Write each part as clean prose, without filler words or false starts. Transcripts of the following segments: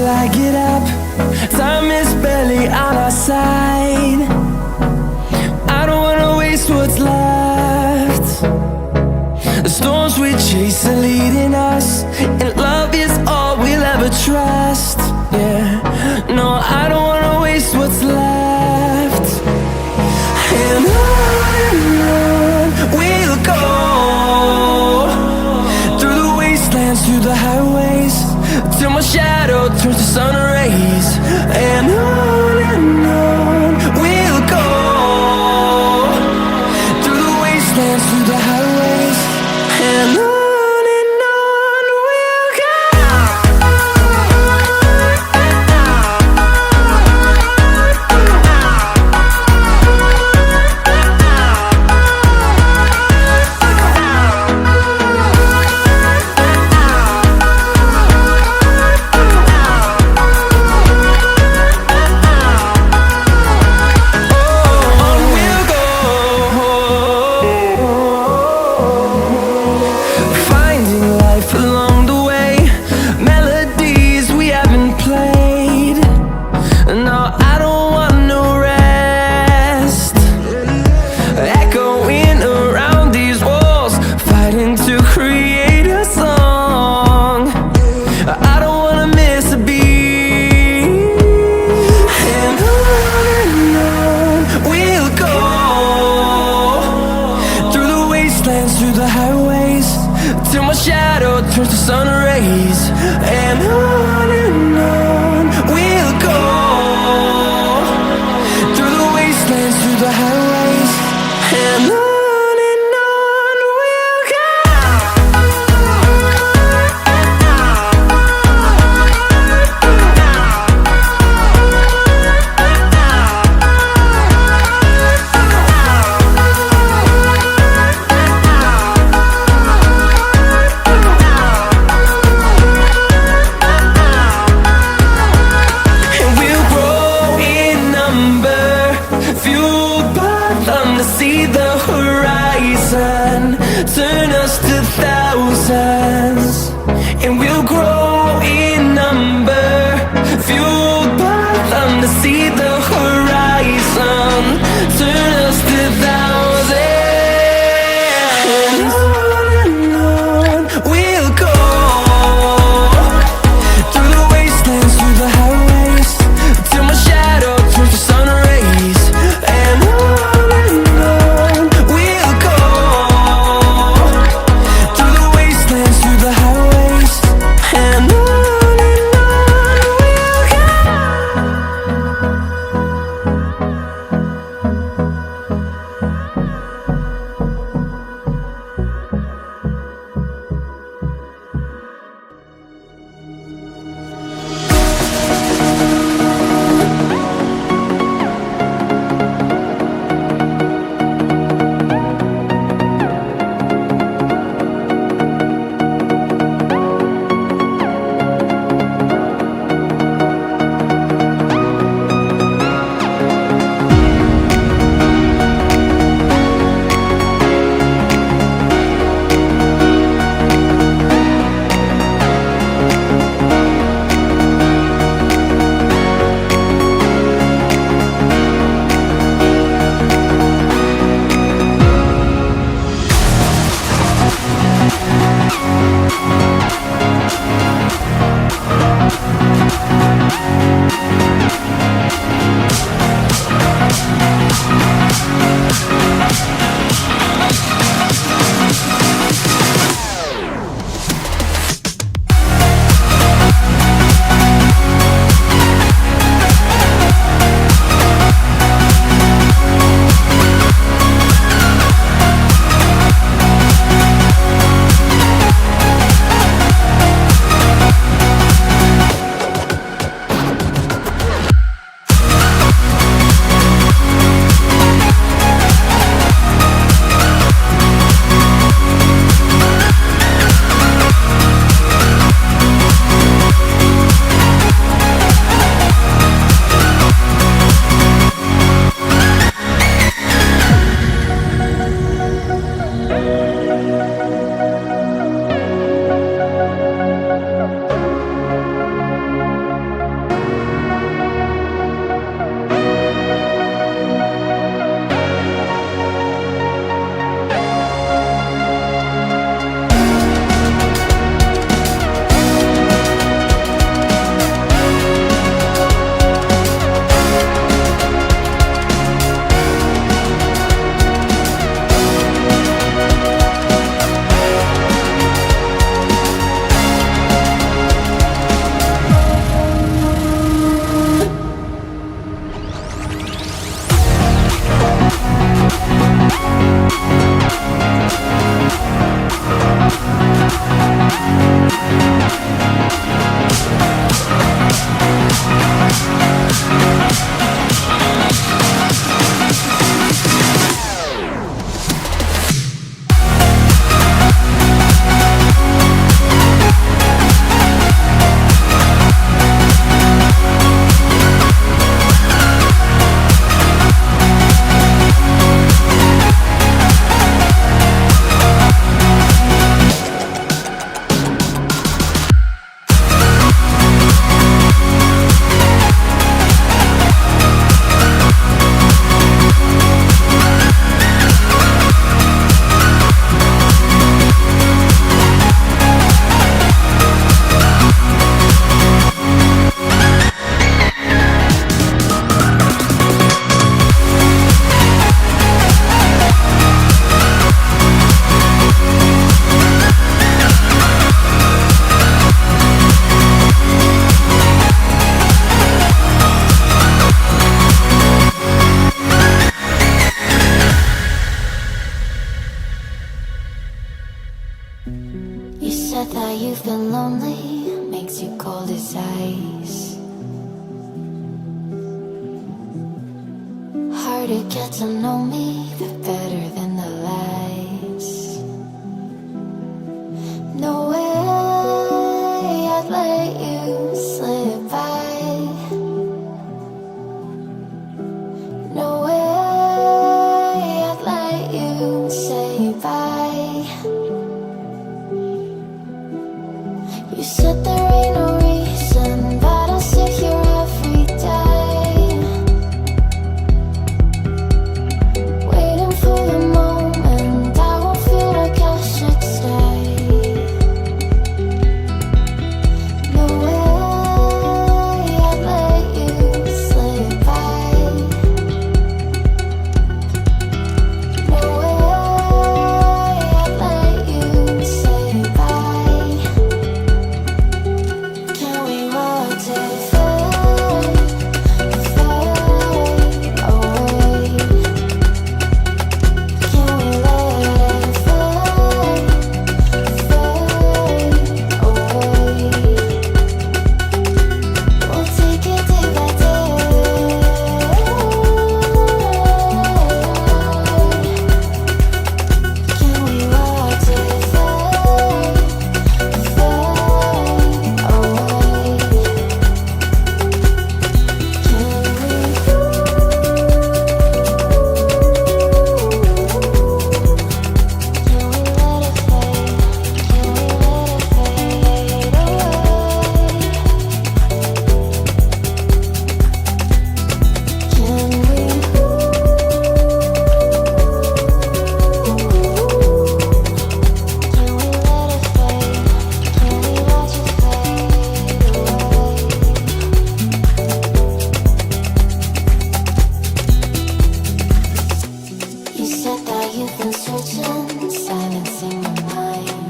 till I get up. Time is barely on our side. I don't wanna waste what's left. The storms we chase are leading us, and love is all we'll ever trust. Yeah, no, I don't wanna waste what's left. And on we'll go, through the wastelands, through the highways, till my shadow turns to sun rays. And on we'll go, through the wastelands, through the highways, and on we'll go. Along the way, melodies we haven't played. No, I don't want no rest. Echoing around these walls, fighting to create a song. I don't wanna miss a beat. And on we'll go, through the wastelands, through the highways, till my shadow turns to sun rays. And on we'll go, through the wastelands, through the highways, and on we'll go. See the horizon turn us to thousands, and we'll grow in number, fueled by them to see the horizon turn us to thousands. And on we'll go, through the wastelands, through the highways, till my shadow turns to sun rays. And we'll go, through the wastelands, through the highways, and on we'll go. to get to know me, the better than the lies. No way I'd let you slip by. No way I'd let you say bye. You said there ain't no reason, but I'll sit here every day, waiting for the moment I won't feel like I should stay. No way I'd let you slip by. No way I'd let you say bye. Can we watch it fade, fade away? Can we let it fade, fade away? We'll take it day by day. Can we watch it fade, fade away? You said that you've been searching, silencing your mind,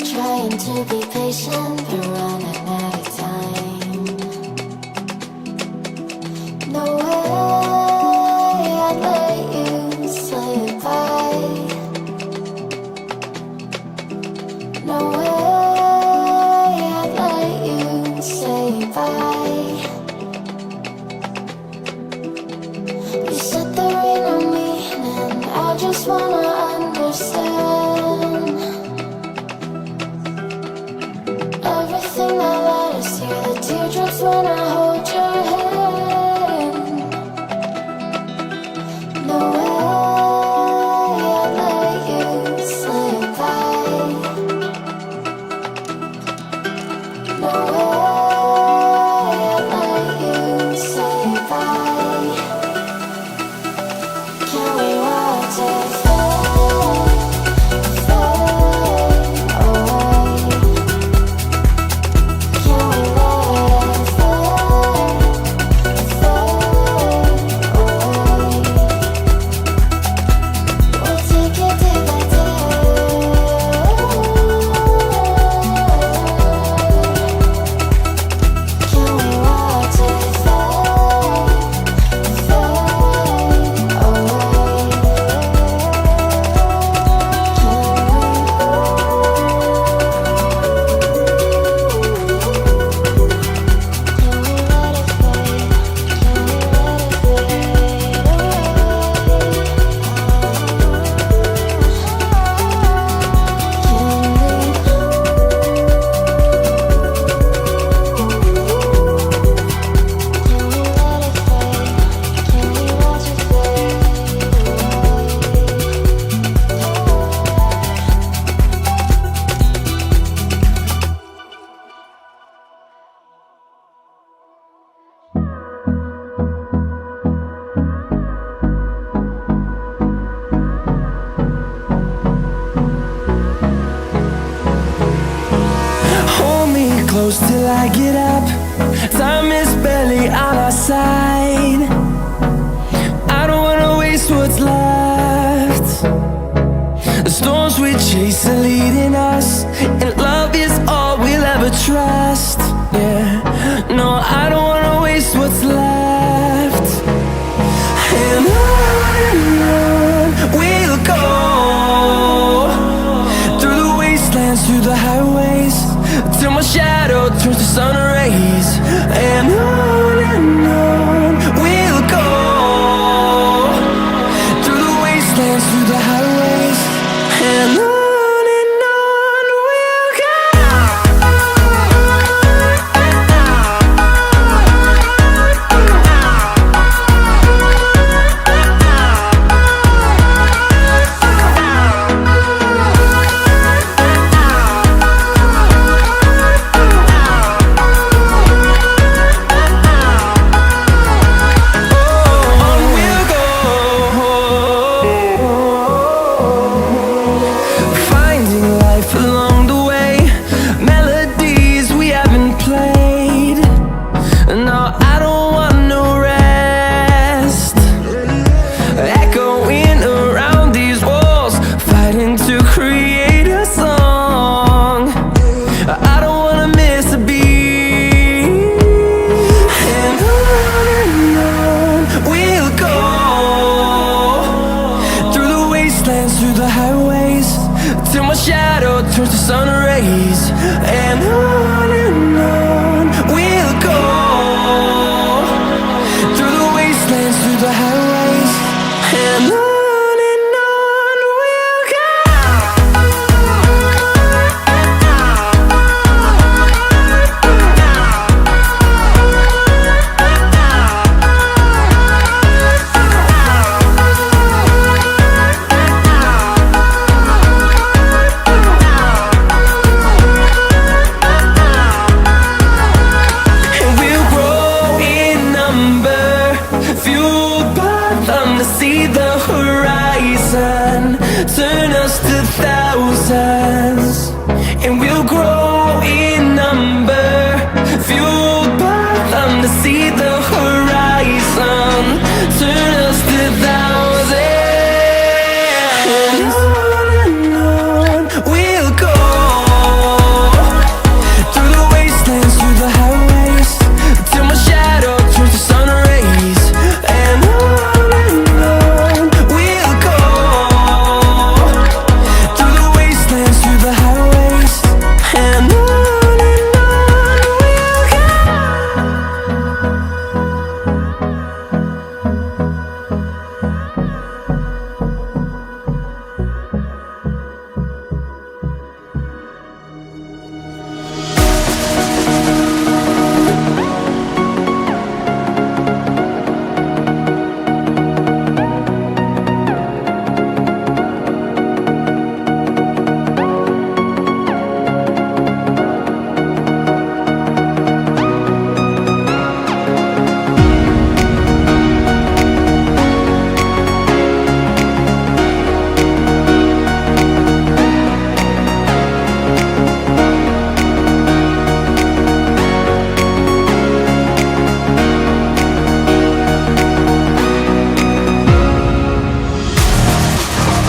trying to be patient, but running out of time. No way I'd let you slip by. No way I'd let you say bye. You said there ain't no meaning, I just wanna understand everything that led us here, the teardrops when I hold your hand. No way I'd let you slip by. No way I'd let you say bye. Can we watch it fade, fade away? Can we let it fade, fade away? We'll take it day by day. Can we watch it fade, fade away? Hold me close till I get up. Time is barely on our side. I don't wanna waste what's left. The storms we chase are leading us, and love is all we'll ever try.